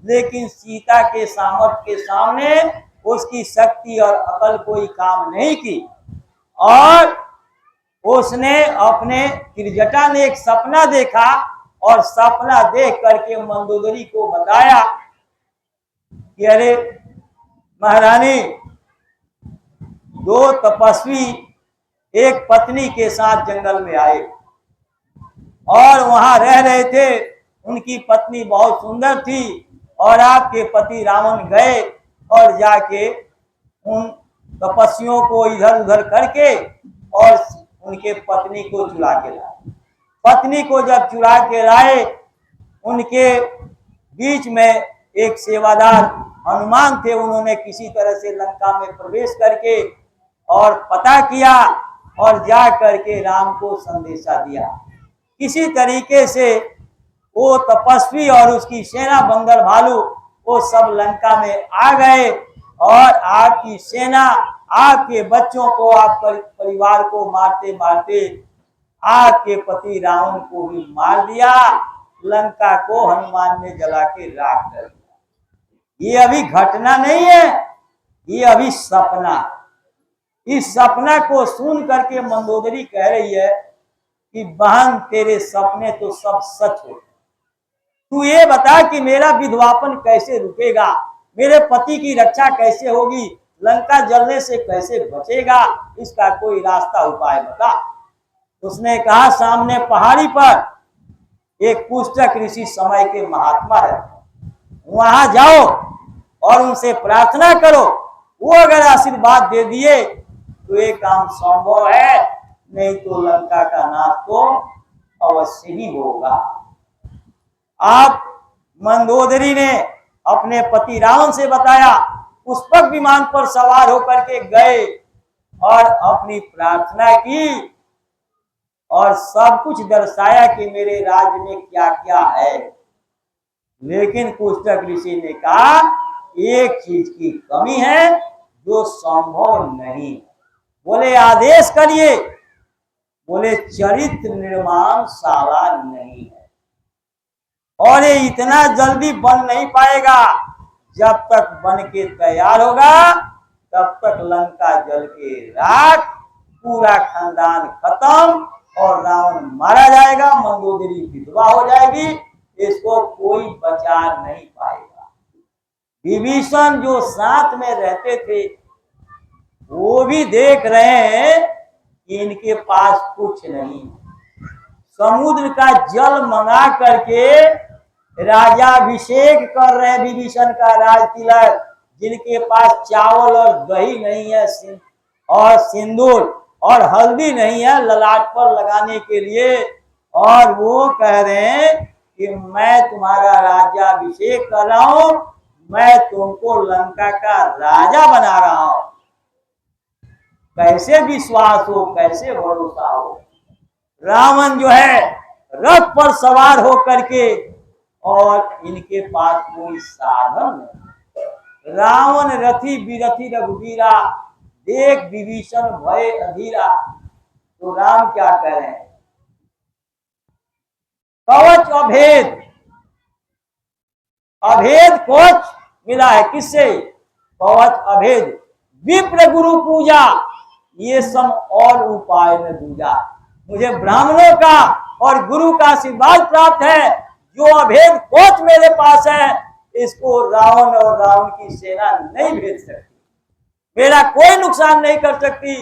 लेकिन सीता के सामर्थ्य के सामने उसकी शक्ति और अकल कोई काम नहीं की और उसने अपने त्रिजटा ने एक सपना देखा और सपना देख करके मंदोदरी को बताया कि अरे महारानी, दो तपस्वी एक पत्नी के साथ जंगल में आए और वहां रह रहे थे। उनकी पत्नी बहुत सुंदर थी और आपके पति रावण गए और जाके उन तपस्वियों को इधर उधर करके और उनके पत्नी को चुरा के लाए। पत्नी को जब चुरा के लाए, उनके बीच में एक सेवादार हनुमान थे, उन्होंने किसी तरह से लंका में प्रवेश करके और पता किया और जा करके राम को संदेशा दिया। किसी तरीके से वो तपस्वी और उसकी सेना बंदर भालू वो सब लंका में आ गए और आपकी सेना आपके बच्चों को, आपके परिवार को मारते मारते आपके पति रावण को भी मार दिया। लंका को हनुमान ने जला के राख कर दिया। ये अभी घटना नहीं है, ये अभी सपना। इस सपना को सुन करके मंदोदरी कह रही है कि बहन, तेरे सपने तो सब सच हो। तू ये बता कि मेरा विधवापन कैसे रुकेगा, मेरे पति की रक्षा कैसे होगी, लंका जलने से कैसे बचेगा, इसका कोई रास्ता उपाय बता। उसने कहा, सामने पहाड़ी पर एक पुस्तक ऋषि समय के महात्मा है, वहां जाओ और उनसे प्रार्थना करो। वो अगर आशीर्वाद दे दिए तो ये काम संभव है, नहीं तो लंका का नाश तो अवश्य ही होगा। आप मंदोदरी ने अपने पति रावण से बताया, पुष्पक विमान पर सवार होकर के गए और अपनी प्रार्थना की और सब कुछ दर्शाया कि मेरे राज्य में क्या क्या है। लेकिन पुस्तक ऋषि ने कहा, एक चीज की कमी है जो संभव नहीं। बोले आदेश करिए। बोले चरित्र निर्माण शाला नहीं है और ये इतना जल्दी बन नहीं पाएगा। जब तक बन के तैयार होगा तब तक लंका जल के राख, पूरा खानदान खत्म और रावण मारा जाएगा, मंदोदरी विधवा हो जाएगी, इसको कोई बचा नहीं पाएगा। विभीषण जो साथ में रहते थे वो भी देख रहे हैं कि इनके पास कुछ नहीं। समुद्र का जल मंगा करके राजाभिषेक कर रहे हैं विभीषण का राज तिलक, जिनके पास चावल और दही नहीं है और सिंदूर और हल्दी नहीं है ललाट पर लगाने के लिए, और वो कह रहे हैं कि मैं तुम्हारा राज्याभिषेक कर रहा हूं, मैं तुमको लंका का राजा बना रहा हूं। कैसे विश्वास हो, कैसे भरोसा हो। रावण जो है रथ पर सवार हो करके, और इनके पास कोई साधन नहीं। रावण रथी बिरथी रघुबीरा, देख विभीषण भय अधीरा। तो राम क्या कह रहे हैं, कवच अभेद, अभेद कवच मिला है किससे, कवच अभेद, विप्र गुरु पूजा, ये सब और उपाय में दूजा। मुझे ब्राह्मणों का और गुरु का आशीर्वाद प्राप्त है, जो अभेद कवच मेरे पास है, इसको रावण और रावण की सेना नहीं भेज सकती, मेरा कोई नुकसान नहीं कर सकती।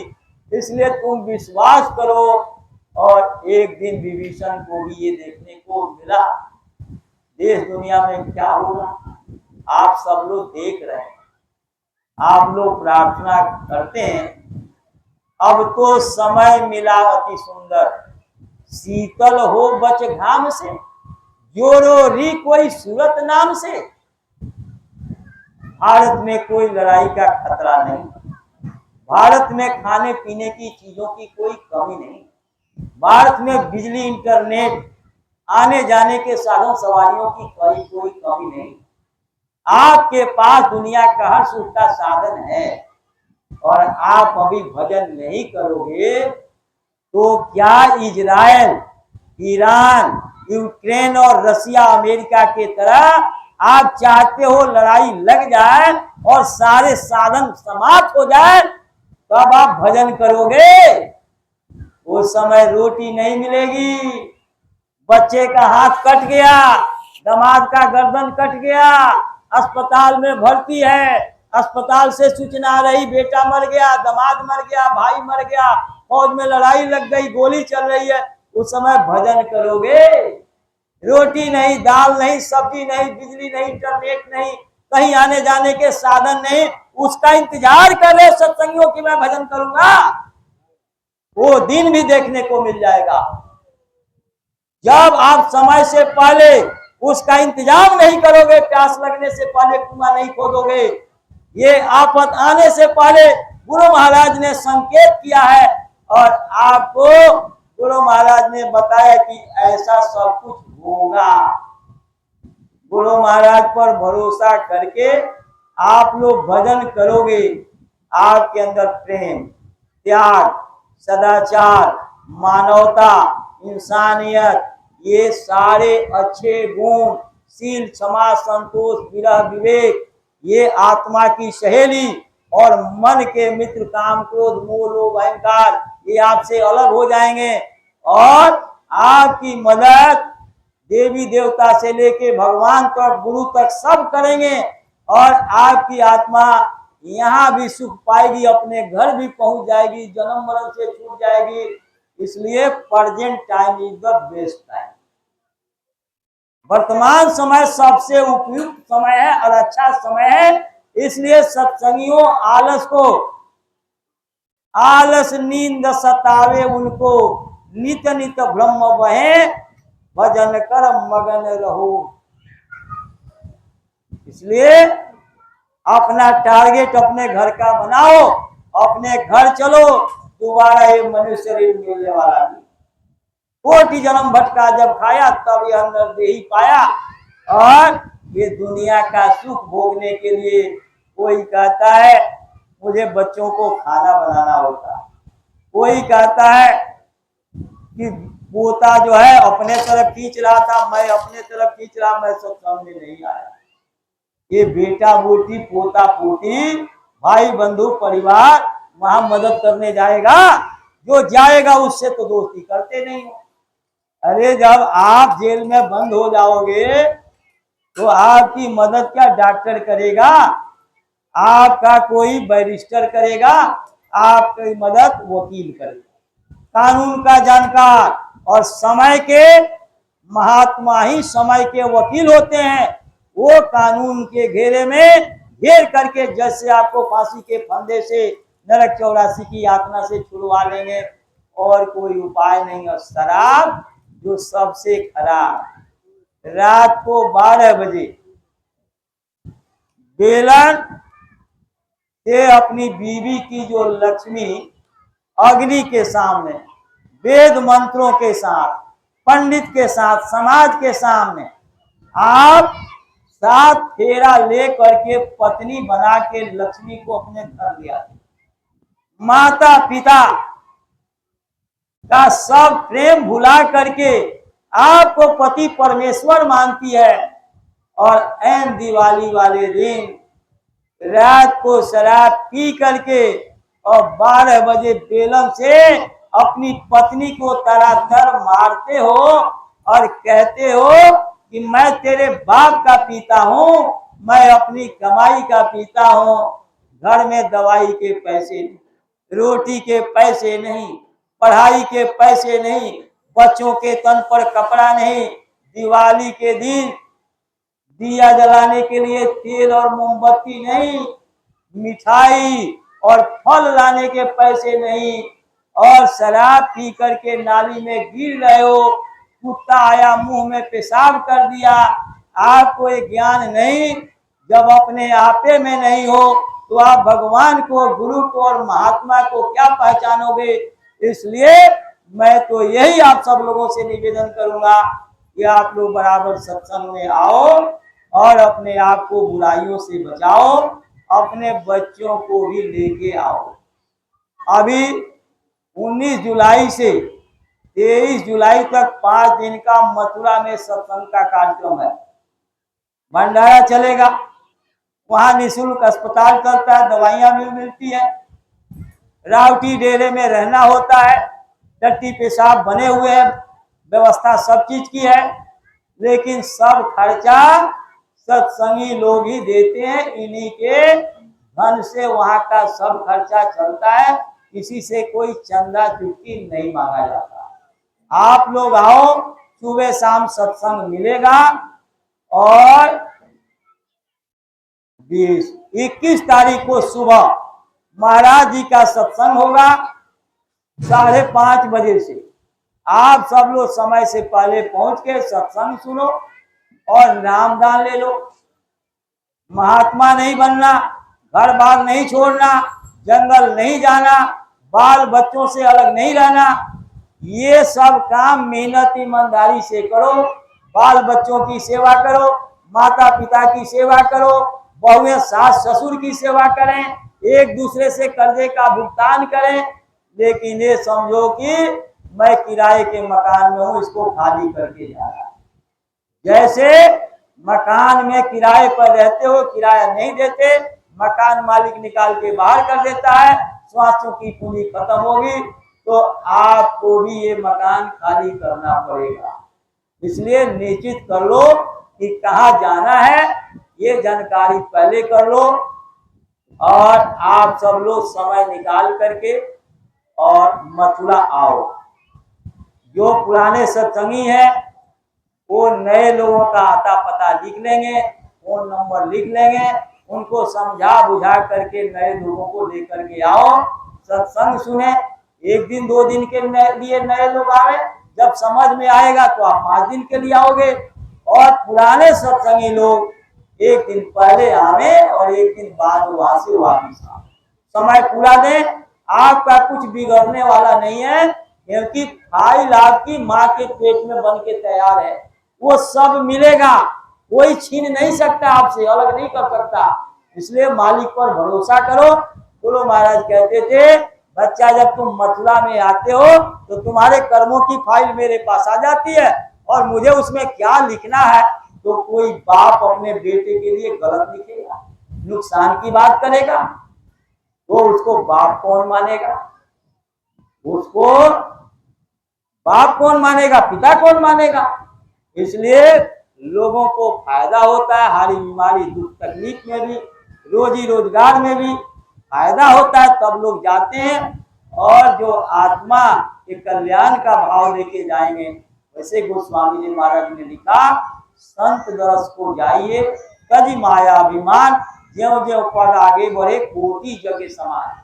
इसलिए तुम विश्वास करो। और एक दिन विभीषण को भी ये देखने को मिला, देश दुनिया में क्या होगा आप सब लोग देख रहे हैं। आप लोग प्रार्थना करते हैं, अब तो समय मिला अति सुंदर, शीतल हो बच घाम से, जोरो री कोई सूरत नाम से। भारत में कोई लड़ाई का खतरा नहीं, भारत में खाने पीने की चीजों की कोई कमी नहीं, भारत में बिजली इंटरनेट आने जाने के साधन सवारियों की कोई कमी नहीं। आपके पास दुनिया का हर सुख का साधन है, और आप अभी भजन नहीं करोगे तो क्या इजराइल, ईरान, यूक्रेन और रसिया अमेरिका के तरह आप चाहते हो लड़ाई लग जाए और सारे साधन समाप्त हो जाए, तब आप भजन करोगे? उस समय रोटी नहीं मिलेगी, बच्चे का हाथ कट गया, दामाद का गर्दन कट गया, अस्पताल में भर्ती है, अस्पताल से सूचना आ रही बेटा मर गया, दामाद मर गया, भाई मर गया, फौज में लड़ाई लग गई, गोली चल रही है, उस समय भजन करोगे? रोटी नहीं, दाल नहीं, सब्जी नहीं, बिजली नहीं, इंटरनेट नहीं, कहीं आने जाने के साधन नहीं, उसका इंतजार कर रहे सत्संगियों की मैं भजन करूंगा। वो दिन भी देखने को मिल जाएगा जब आप समय से पहले उसका इंतजाम नहीं करोगे, प्यास लगने से पहले कुआं नहीं खोदोगे। ये आफत आने से पहले गुरु महाराज ने संकेत किया है, और आपको गुरु महाराज ने बताया कि ऐसा सब कुछ होगा। गुरु महाराज पर भरोसा करके आप लोग भजन करोगे, आपके अंदर प्रेम, त्याग, सदाचार, मानवता, इंसानियत, ये सारे अच्छे गुण, शील, क्षमा, संतोष, विरह, विवेक, ये आत्मा की सहेली और मन के मित्र काम, क्रोध, मोह, लोभ, अहंकार, ये आपसे अलग हो जाएंगे, और आपकी मदद देवी देवता से लेके भगवान तक, गुरु तक सब करेंगे, और आपकी आत्मा यहाँ भी सुख पाएगी, अपने घर भी पहुंच जाएगी, जन्म मरण से छूट जाएगी। इसलिए present time is the best time. वर्तमान समय सबसे उपयुक्त समय है और अच्छा समय है। इसलिए सत्संगियों, आलस नींद सतावे उनको, नित नित ब्रह्म बहे, भजन कर मगन रहो। इसलिए अपना टारगेट अपने घर का बनाओ, अपने घर चलो, दोबारा ये मनुष्य शरीर मिलने वाला नहीं। कोटि जन्म भटका जब खाया, तब यह नरदेही पाया। और ये दुनिया का सुख भोगने के लिए कोई कहता है मुझे बच्चों को खाना बनाना होता, कोई कहता है कि पोता जो है अपने तरफ खींच रहा था, मैं अपने तरफ खींच रहा, मैं सब समझ नहीं आया। ये बेटा बेटी, पोता पोती, भाई बंधु परिवार वहां मदद करने जाएगा, जो जाएगा उससे तो दोस्ती करते नहीं हो। अरे जब आप जेल में बंद हो जाओगे तो आपकी मदद क्या डॉक्टर करेगा, आपका कोई बैरिस्टर करेगा, आपकी मदद वकील करेगा। कानून का जानकार और समय के महात्मा ही समय के वकील होते हैं। वो कानून के घेरे में घेर करके जैसे आपको फांसी के फंदे से, नरक 84 की यातना से छुड़वा लेंगे, और कोई उपाय नहीं। और शराब जो सबसे खराब, रात को 12 बजे बेलन से अपनी बीवी की जो लक्ष्मी अग्नि के सामने, वेद मंत्रों के साथ, पंडित के साथ, समाज के सामने आप 7 फेरा ले करके पत्नी बना के लक्ष्मी को अपने घर ले आते। माता पिता का सब प्रेम भुला करके आपको पति परमेश्वर मानती है, और ऐन दिवाली वाले दिन रात को शराब पी करके और 12 बजे बेलम से अपनी पत्नी को तरातर मारते हो और कहते हो कि मैं तेरे बाप का पीता हूं, मैं अपनी कमाई का पीता हूं। घर में दवाई के पैसे नहीं, रोटी के पैसे नहीं, पढ़ाई के पैसे नहीं, बच्चों के तन पर कपड़ा नहीं, दिवाली के दिन दिया जलाने के लिए तेल और मोमबत्ती नहीं, मिठाई और फल लाने के पैसे नहीं, और शराब पी करके नाली में गिर रहे हो, कुत्ता आया मुंह में पेशाब कर दिया। आपको ये ज्ञान नहीं, जब अपने आपे में नहीं हो तो आप भगवान को, गुरु को और महात्मा को क्या पहचानोगे। इसलिए मैं तो यही आप सब लोगों से निवेदन करूंगा कि आप लोग बराबर सत्संग में आओ और अपने आप को बुराइयों से बचाओ, अपने बच्चों को भी लेके आओ। अभी 19 जुलाई से 23 जुलाई तक 5 दिन का मथुरा में सत्संग का कार्यक्रम है। भंडारा चलेगा, वहां निःशुल्क अस्पताल चलता है, दवाइयां भी मिलती है, रावटी डेरे में रहना होता है, टट्टी पेशाब बने हुए हैं, व्यवस्था सब चीज की है, लेकिन सब खर्चा सत्संगी लोग ही देते हैं। इन्हीं के धन से वहां का सब खर्चा चलता है, किसी से कोई चंदा चुटकी नहीं मांगा जाता। आप लोग आओ, सुबह शाम सत्संग मिलेगा, और 21 तारीख को सुबह महाराज जी का सत्संग होगा 5:30 बजे से। आप सब लोग समय से पहले पहुंच के सत्संग सुनो और नामदान ले लो। महात्मा नहीं बनना, घर बार नहीं छोड़ना, जंगल नहीं जाना, बाल बच्चों से अलग नहीं रहना, ये सब काम मेहनत ईमानदारी से करो। बाल बच्चों की सेवा करो, माता पिता की सेवा करो, बहुएं सास ससुर की सेवा करें, एक दूसरे से कर्जे का भुगतान करें। लेकिन ये समझो कि मैं किराए के मकान में हूं, इसको खाली करके जा रहा। जैसे मकान में किराए पर रहते हो, किराया नहीं देते, मकान मालिक निकाल के बाहर कर देता है, स्वास्थ्यों की पूंजी खत्म होगी तो आपको भी ये मकान खाली करना पड़ेगा। इसलिए निश्चित कर लो कि कहाँ जाना है, ये जानकारी पहले कर लो, और आप सब लोग समय निकाल करके और मथुरा आओ। जो पुराने सत्संगी हैं वो नए लोगों का आता पता लिख लेंगे, फोन नंबर लिख लेंगे, उनको समझा बुझा करके नए लोगों को लेकर के आओ, सत्संग सुने। 1 दिन 2 दिन के लिए नए लोग आए, जब समझ में आएगा तो आप 5 दिन के लिए आओगे, और पुराने सत्संगी लोग 1 दिन पहले आवे और 1 दिन बाद वहां से वापिस आए। समय पूरा दें, आपका कुछ बिगड़ने वाला नहीं है, क्योंकि फाइल आपकी माँ के पेट में बन के तैयार है, वो सब मिलेगा, कोई छीन नहीं सकता आपसे, अलग नहीं कर सकता। इसलिए मालिक पर भरोसा करो। गुरु महाराज कहते थे, बच्चा जब तुम मथुरा में आते हो तो तुम्हारे कर्मों की फाइल मेरे पास आ जाती है, और मुझे उसमें क्या लिखना है। तो कोई बाप अपने बेटे के लिए गलत लिखेगा, नुकसान की बात करेगा, तो उसको बाप कौन मानेगा, उसको बाप कौन मानेगा, पिता कौन मानेगा। इसलिए लोगों को फायदा होता है, हारी बीमारी दुख तकलीफ में भी, रोजी रोजगार में भी फायदा होता है, तब लोग जाते हैं, और जो आत्मा के कल्याण का भाव लेके जाएंगे। वैसे गोस्वामी जी महाराज ने लिखा, संत दरस को जाइए कजी माया अभिमान, ज्यों ज्यों पद आगे बढ़े कोटि जग समान।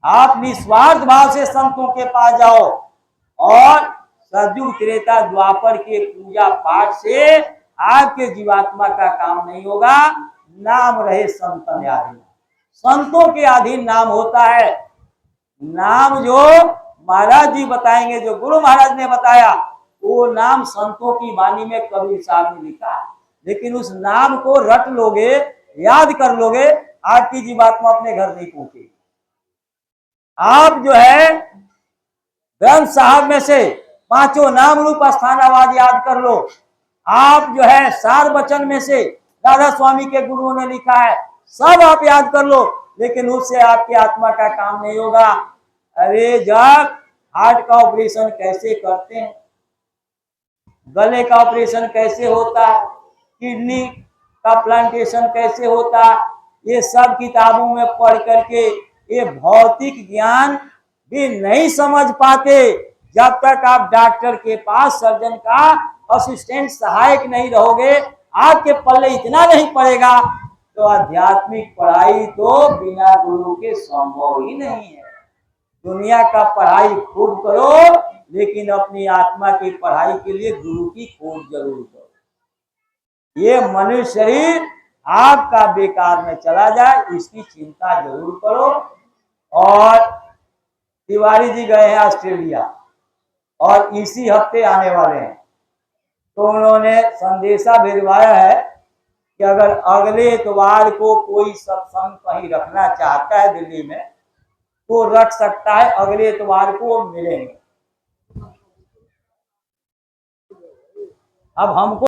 आप निस्वार्थ भाव से संतों के पास जाओ, और सतयुग त्रेता द्वापर के पूजा पाठ से आपके जीवात्मा का काम नहीं होगा। नाम रहे संतन अधीन, संतों के अधीन नाम होता है। नाम जो महाराज जी बताएंगे, जो गुरु महाराज ने बताया, वो नाम संतों की वाणी में कबीर साहब ने लिखा है। लेकिन उस नाम को रट लोगे, याद कर लोगे, आपकी जीवात्मा अपने घर नहीं पहुंचेगी। आप जो है ग्रंथ साहब में से पांचों नाम रूप स्थान आवाज याद कर लो। आप जो है सार वचन में से राधा स्वामी के गुरुओं ने लिखा है, सब आप याद कर लो, लेकिन उससे आपकी आत्मा का काम नहीं होगा। अरे जब हार्ट का ऑपरेशन कैसे करते हैं, गले का ऑपरेशन कैसे होता है, किडनी का प्लांटेशन कैसे होता है, ये सब किताबों में पढ़ करके ये भौतिक ज्ञान भी नहीं समझ पाते। जब तक आप डॉक्टर के पास सर्जन का असिस्टेंट सहायक नहीं रहोगे, आपके पल्ले इतना नहीं पड़ेगा, तो आध्यात्मिक पढ़ाई तो बिना गुरु के संभव ही नहीं है। दुनिया का पढ़ाई खूब करो, लेकिन अपनी आत्मा की पढ़ाई के लिए गुरु की खोज जरूर करो। ये मनुष्य शरीर आपका बेकार में चला जाए, इसकी चिंता जरूर करो। और तिवारी जी गए हैं ऑस्ट्रेलिया और इसी हफ्ते आने वाले हैं, तो उन्होंने संदेशा भिजवाया है कि अगर अगले इतवार को कोई सत्संग कहीं रखना चाहता है दिल्ली में, तो रख सकता है। अगले इतवार को मिलेंगे। अब हमको